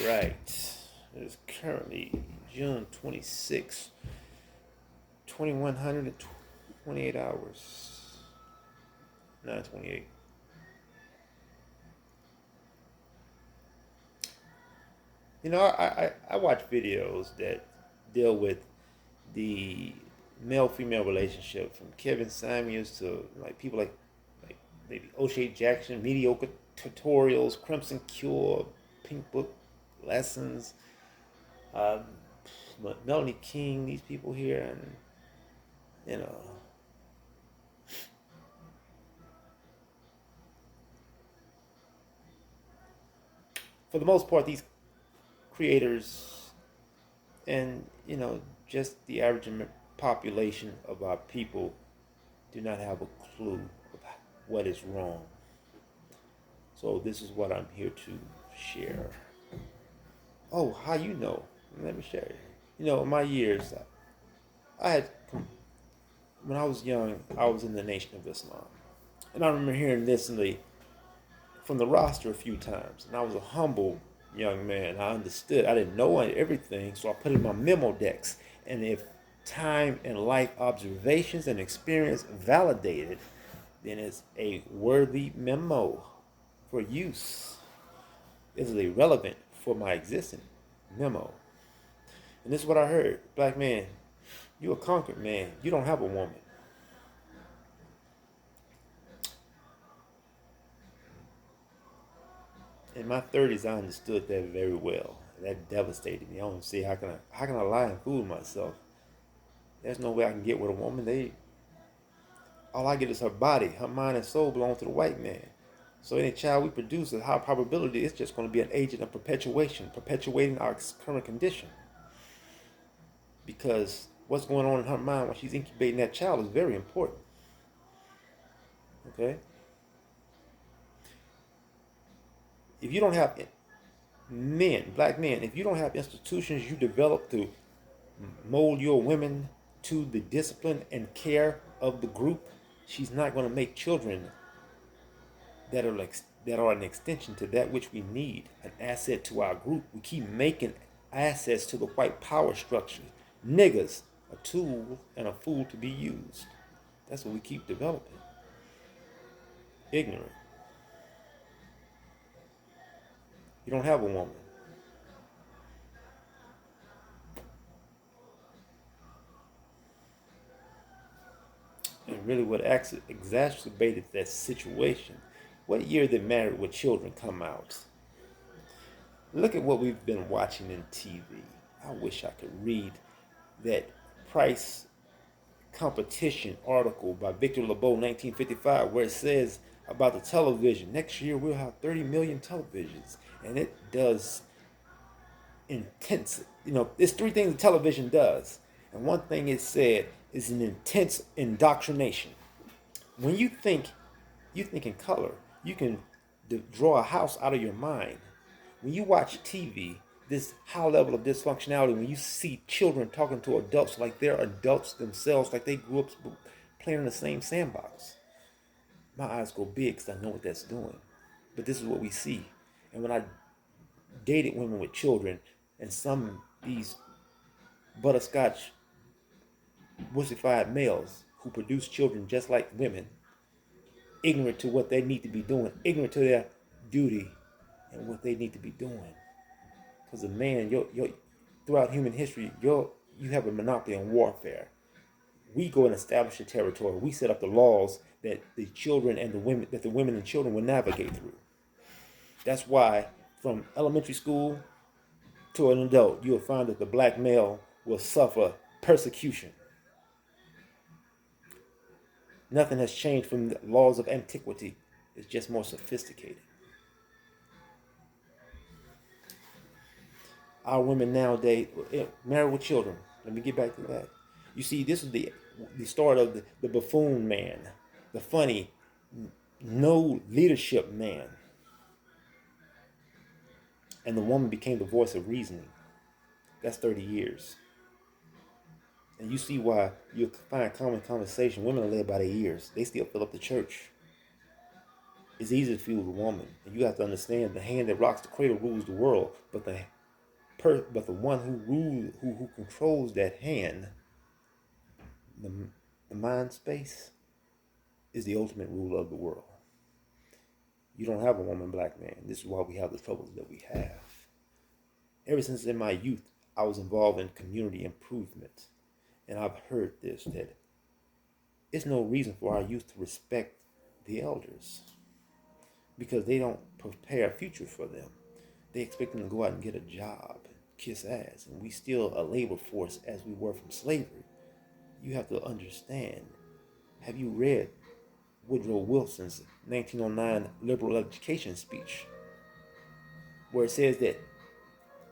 right. It is currently June 26, 2128 hours. 928. I watch videos that deal with the male-female relationship from Kevin Samuels to like people like maybe O'Shea Jackson, mediocre tutorials, Crimson Cure, Pink Book lessons, um, Melanie King, these people here, and you know, for the most part, these creators and just the average population of our people do not have a clue of what is wrong. So this is what I'm here to share. Oh, how you know? Let me share. In my years, I had when I was young, I was in the Nation of Islam, and I remember hearing this from the roster a few times. And I was a humble young man. I understood. I didn't know everything, so I put it in my memo decks. And if time and life observations and experience validated, then it's a worthy memo for use. Is it relevant for my existing memo? And this is what I heard. Black man, you a conquered man. You don't have a woman. In my 30s, I understood that very well. That devastated me. I don't see how can I lie and fool myself. There's no way I can get with a woman. All I get is her body. Her mind and soul belong to the white man. So any child we produce, a high probability it's just going to be an agent of perpetuation, perpetuating our current condition. Because what's going on in her mind when she's incubating that child is very important. Okay? If you don't have black men, if you don't have institutions you develop to mold your women to the discipline and care of the group, she's not going to make children that are an extension to that which we need, an asset to our group. We keep making assets to the white power structure. Niggas, a tool and a fool to be used. That's what we keep developing. Ignorant. You don't have a woman. And really what exacerbated that situation, what year did Married with Children come out? Look at what we've been watching in TV. I wish I could read that price competition article by Victor Lebeau, 1955, where it says about the television. Next year we'll have 30 million televisions. And it does intense, there's three things the television does. And one thing it said is an intense indoctrination. When you think in color. You can draw a house out of your mind. When you watch TV, this high level of dysfunctionality, when you see children talking to adults like they're adults themselves, like they grew up playing in the same sandbox, my eyes go big because I know what that's doing. But this is what we see. And when I dated women with children, and some these butterscotch wussified males who produce children just like women, ignorant to what they need to be doing, ignorant to their duty and what they need to be doing. Because a man, throughout human history, you have a monopoly on warfare. We go and establish a territory. We set up the laws that the children and the women and children will navigate through. That's why, from elementary school to an adult, you'll find that the black male will suffer persecution. Nothing has changed from the laws of antiquity. It's just more sophisticated. Our women nowadays, married with children. Let me get back to that. You see, this is the start of the buffoon man, the funny, no leadership man. And the woman became the voice of reasoning. That's 30 years. And you see why you find common conversation. Women are led by their ears. They still fill up the church. It's easy to fool a woman. And you have to understand the hand that rocks the cradle rules the world, but the but the one who controls that hand, the, the mind space, is the ultimate ruler of the world. You don't have a woman, black man. This is why we have the troubles that we have. Ever since in my youth, I was involved in community improvement. And I've heard this, that it's no reason for our youth to respect the elders because they don't prepare a future for them. They expect them to go out and get a job, kiss ass, and we still a labor force as we were from slavery. You have to understand. Have you read Woodrow Wilson's 1909 liberal education speech, where it says that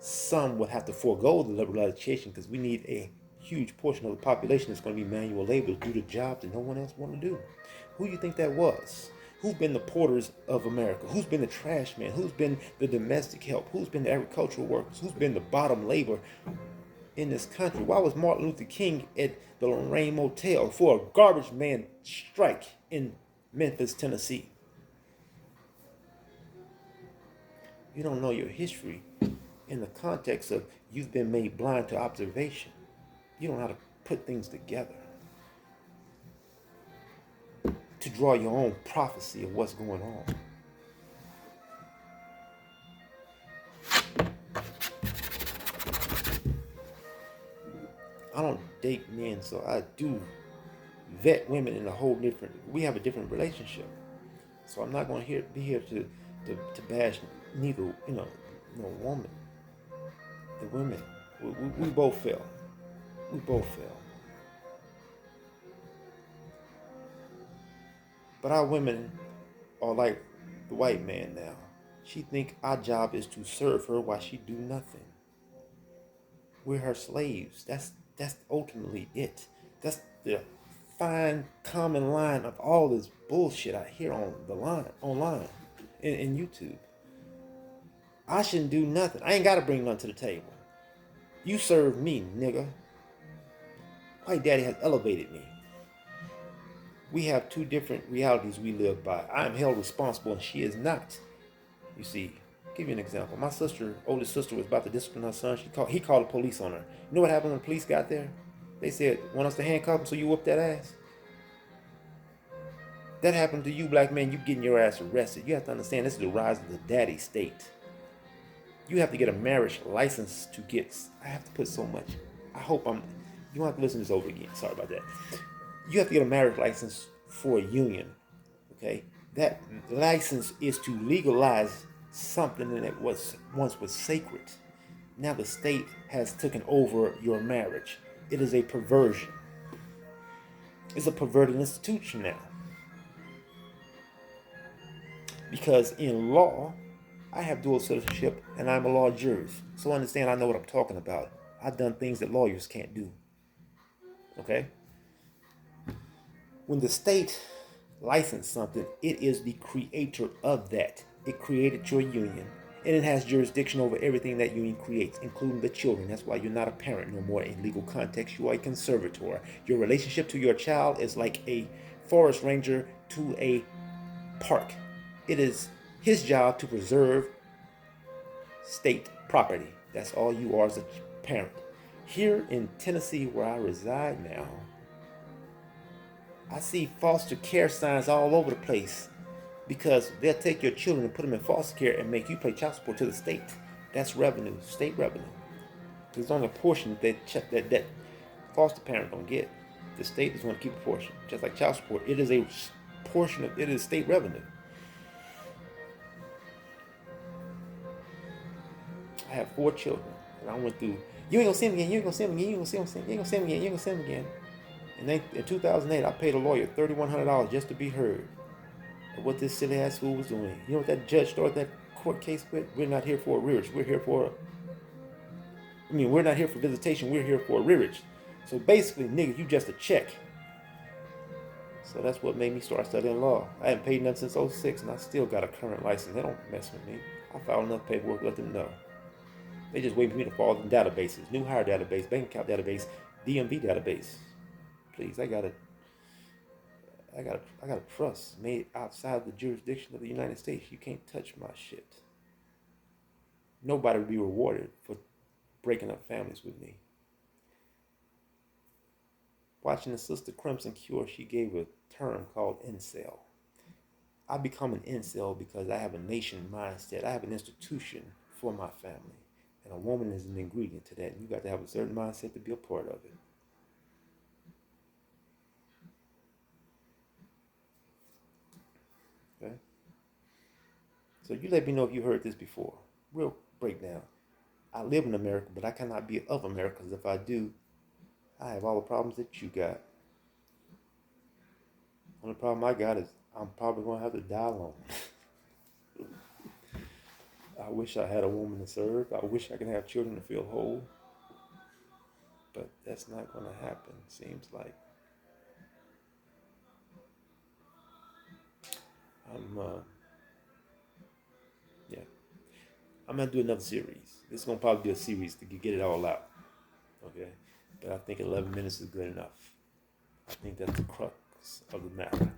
some would have to forego the liberal education because we need a huge portion of the population that's going to be manual labor to do the job that no one else want to do? Who do you think that was? Who's been the porters of America? Who's been the trash man? Who's been the domestic help? Who's been the agricultural workers? Who's been the bottom labor in this country? Why was Martin Luther King at the Lorraine Motel for a garbage man strike in Memphis, Tennessee? You don't know your history in the context of you've been made blind to observation. You don't know how to put things together to draw your own prophecy of what's going on. I don't date men, so I do vet women in a whole different. We have a different relationship, so I'm not going to be here to bash neither no woman. The women, we both fail. We both fail. But our women are like the white man now. She think our job is to serve her while she do nothing. We're her slaves. That's ultimately it. That's the fine common line of all this bullshit I hear on the line online in YouTube. I shouldn't do nothing. I ain't gotta bring nothing to the table. You serve me, nigga. White daddy has elevated me. We have two different realities we live by. I am held responsible and she is not. You see, I'll give you an example. My oldest sister was about to discipline her son. He called the police on her. You know what happened when the police got there? They said, want us to handcuff him so you whoop that ass? That happened to you, black man, you getting your ass arrested. You have to understand this is the rise of the daddy state. You have to get a marriage license to get, I have to put so much. You don't have to listen to this over again. Sorry about that. You have to get a marriage license for a union, okay? That license is to legalize something that once was sacred. Now the state has taken over your marriage. It is a perversion. It's a perverted institution now. Because in law, I have dual citizenship and I'm a law jurist. So understand, I know what I'm talking about. I've done things that lawyers can't do. Okay? When the state licensed something, it is the creator of that. It created your union, and it has jurisdiction over everything that union creates, including the children. That's why you're not a parent no more in legal context. You are a conservator. Your relationship to your child is like a forest ranger to a park. It is his job to preserve state property. That's all you are as a parent. Here in Tennessee, where I reside now, I see foster care signs all over the place because they'll take your children and put them in foster care and make you pay child support to the state. That's revenue, state revenue. There's only a portion that foster parent don't get. The state is going to keep a portion, just like child support. It is a portion of it is state revenue. I have 4 children, and I went through. You ain't gonna see them again. You ain't gonna see them again. You ain't gonna see them again. You ain't gonna see them again. You ain't gonna see them again. And in 2008, I paid a lawyer $3,100 just to be heard of what this silly ass fool was doing. You know what that judge started that court case with? We're not here for a rearage. We're not here for visitation. We're here for a rearage. So basically, nigga, you just a check. So that's what made me start studying law. I haven't paid nothing since 2006, and I still got a current license. They don't mess with me. I filed enough paperwork, let them know. They just wait for me to fall in databases, new hire database, bank account database, DMV database. Please, I got a trust made outside the jurisdiction of the United States. You can't touch my shit. Nobody will be rewarded for breaking up families with me. Watching the Sister Crimson Cure, she gave a term called incel. I become an incel because I have a nation mindset. I have an institution for my family. And a woman is an ingredient to that. And you got to have a certain mindset to be a part of it. Okay? So you let me know if you heard this before. Real breakdown. I live in America, but I cannot be of America because if I do, I have all the problems that you got. The only problem I got is I'm probably going to have to die alone. I wish I had a woman to serve. I wish I could have children to feel whole. But that's not going to happen, seems like. I'm, yeah. I'm going to do another series. This is going to probably be a series to get it all out. Okay? But I think 11 minutes is good enough. I think that's the crux of the matter.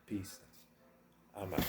Peace. I'm out.